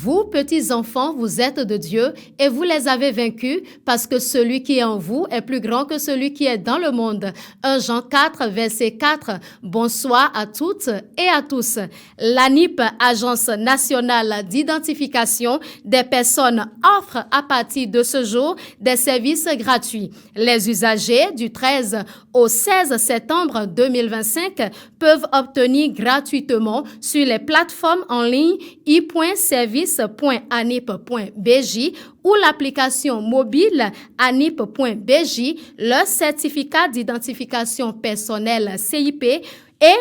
Vous, petits enfants, vous êtes de Dieu et vous les avez vaincus parce que celui qui est en vous est plus grand que celui qui est dans le monde. 1 Jean 4, verset 4. Bonsoir à toutes et à tous. L'ANIP, Agence nationale d'identification des personnes, offre à partir de ce jour des services gratuits. Les usagers du 13 au 16 septembre 2025 peuvent obtenir gratuitement sur les plateformes en ligne i.service.anip.bj ou l'application mobile anip.bj leur certificat d'identification personnelle CIP et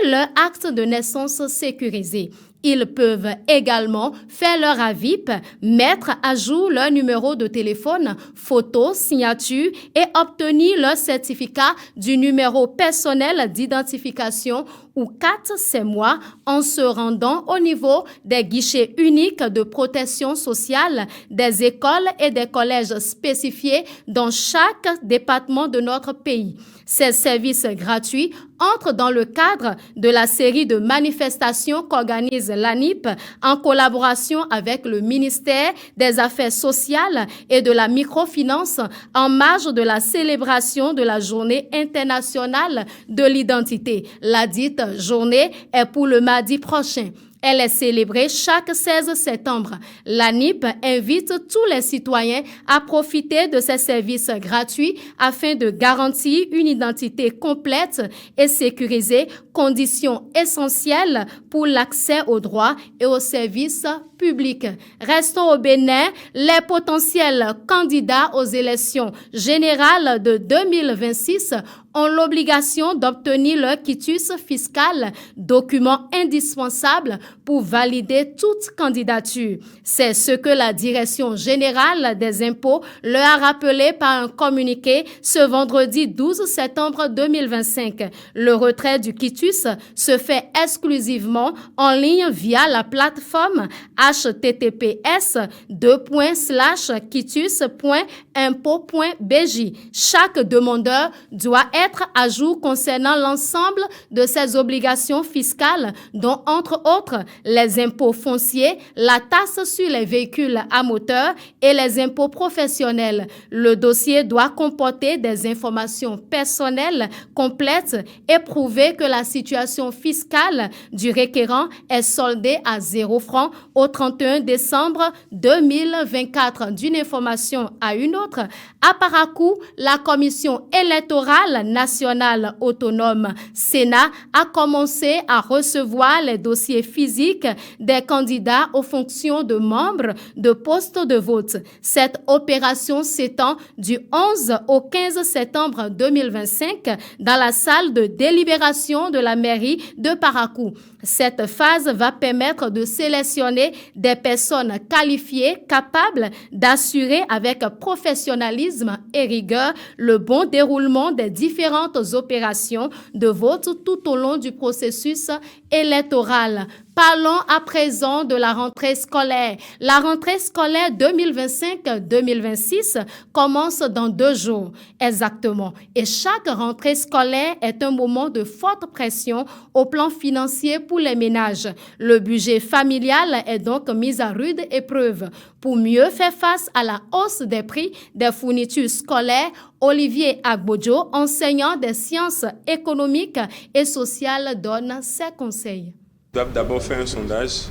leur acte de naissance sécurisé. Ils peuvent également faire leur AVIP, mettre à jour leur numéro de téléphone, photo, signature et obtenir leur certificat du numéro personnel d'identification ou 4 mois en se rendant au niveau des guichets uniques de protection sociale des écoles et des collèges spécifiés dans chaque département de notre pays. Ces services gratuits entrent dans le cadre de la série de manifestations qu'organise l'ANIP en collaboration avec le ministère des Affaires sociales et de la microfinance en marge de la célébration de la Journée internationale de l'identité. La dite journée est pour le mardi prochain. Elle est célébrée chaque 16 septembre. L'ANIP invite tous les citoyens à profiter de ces services gratuits afin de garantir une identité complète et sécurisée, condition essentielle pour l'accès aux droits et aux services publics. Restons au Bénin, les potentiels candidats aux élections générales de 2026 ont l'obligation d'obtenir leur quitus fiscal, document indispensable pour valider toute candidature. C'est ce que la Direction générale des impôts leur a rappelé par un communiqué ce vendredi 12 septembre 2025. Le retrait du quitus se fait exclusivement en ligne via la plateforme https://quitus.impôt.bj. Chaque demandeur doit être à jour concernant l'ensemble de ses obligations fiscales, dont entre autres les impôts fonciers, la taxe sur les véhicules à moteur et les impôts professionnels. Le dossier doit comporter des informations personnelles complètes et prouver que la situation fiscale du requérant est soldée à 0 francs au 31 décembre 2024. D'une information à une autre, à Parakou, la Commission électorale nationale autonome Sénat a commencé à recevoir les dossiers physiques des candidats aux fonctions de membres de postes de vote. Cette opération s'étend du 11 au 15 septembre 2025 dans la salle de délibération de la mairie de Parakou. Cette phase va permettre de sélectionner des personnes qualifiées, capables d'assurer avec professionnalisme et rigueur le bon déroulement des différentes opérations de vote tout au long du processus électoral. Parlons à présent de la rentrée scolaire. La rentrée scolaire 2025-2026 commence dans 2 jours exactement. Et chaque rentrée scolaire est un moment de forte pression au plan financier pour les ménages. Le budget familial est donc mis à rude épreuve. Pour mieux faire face à la hausse des prix des fournitures scolaires, Olivier Agbodjo, enseignant des sciences économiques et sociales, donne ses conseils. Ils doivent d'abord faire un sondage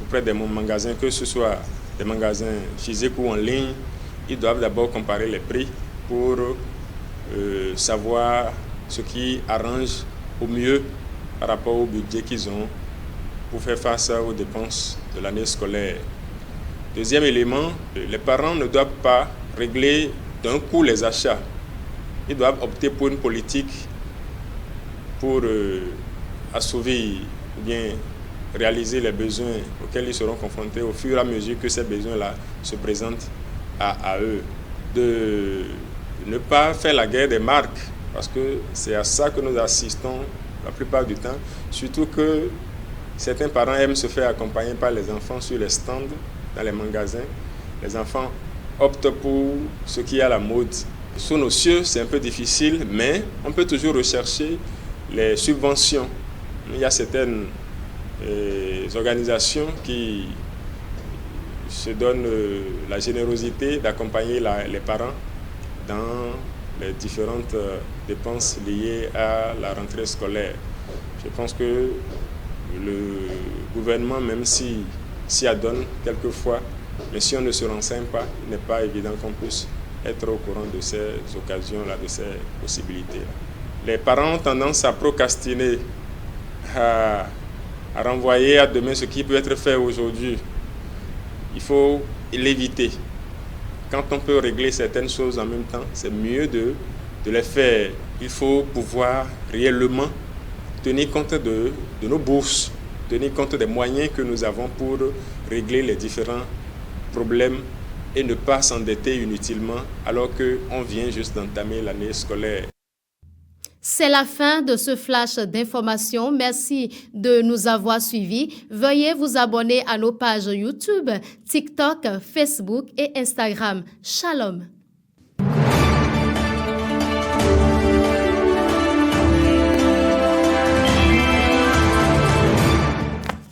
auprès des magasins, que ce soit des magasins physiques ou en ligne. Ils doivent d'abord comparer les prix pour savoir ce qui arrange au mieux par rapport au budget qu'ils ont pour faire face aux dépenses de l'année scolaire. Deuxième élément, les parents ne doivent pas régler d'un coup les achats. Ils doivent opter pour une politique pour assouvir ou bien réaliser les besoins auxquels ils seront confrontés au fur et à mesure que ces besoins-là se présentent à eux. De ne pas faire la guerre des marques, parce que c'est à ça que nous assistons la plupart du temps, surtout que certains parents aiment se faire accompagner par les enfants sur les stands dans les magasins. Les enfants optent pour ce qui est à la mode. Sous nos cieux, c'est un peu difficile, mais on peut toujours rechercher les subventions. Il y a certaines organisations qui se donne la générosité d'accompagner les parents dans les différentes dépenses liées à la rentrée scolaire. Je pense que le gouvernement, même s'y adonne quelquefois, mais si on ne se renseigne pas, il n'est pas évident qu'on puisse être au courant de ces occasions-là, de ces possibilités-là. Les parents ont tendance à procrastiner, à renvoyer à demain ce qui peut être fait aujourd'hui. Il faut l'éviter. Quand on peut régler certaines choses en même temps, c'est mieux de les faire. Il faut pouvoir réellement tenir compte de nos bourses, tenir compte des moyens que nous avons pour régler les différents problèmes et ne pas s'endetter inutilement alors qu'on vient juste d'entamer l'année scolaire. C'est la fin de ce flash d'information. Merci de nous avoir suivis. Veuillez vous abonner à nos pages YouTube, TikTok, Facebook et Instagram. Shalom.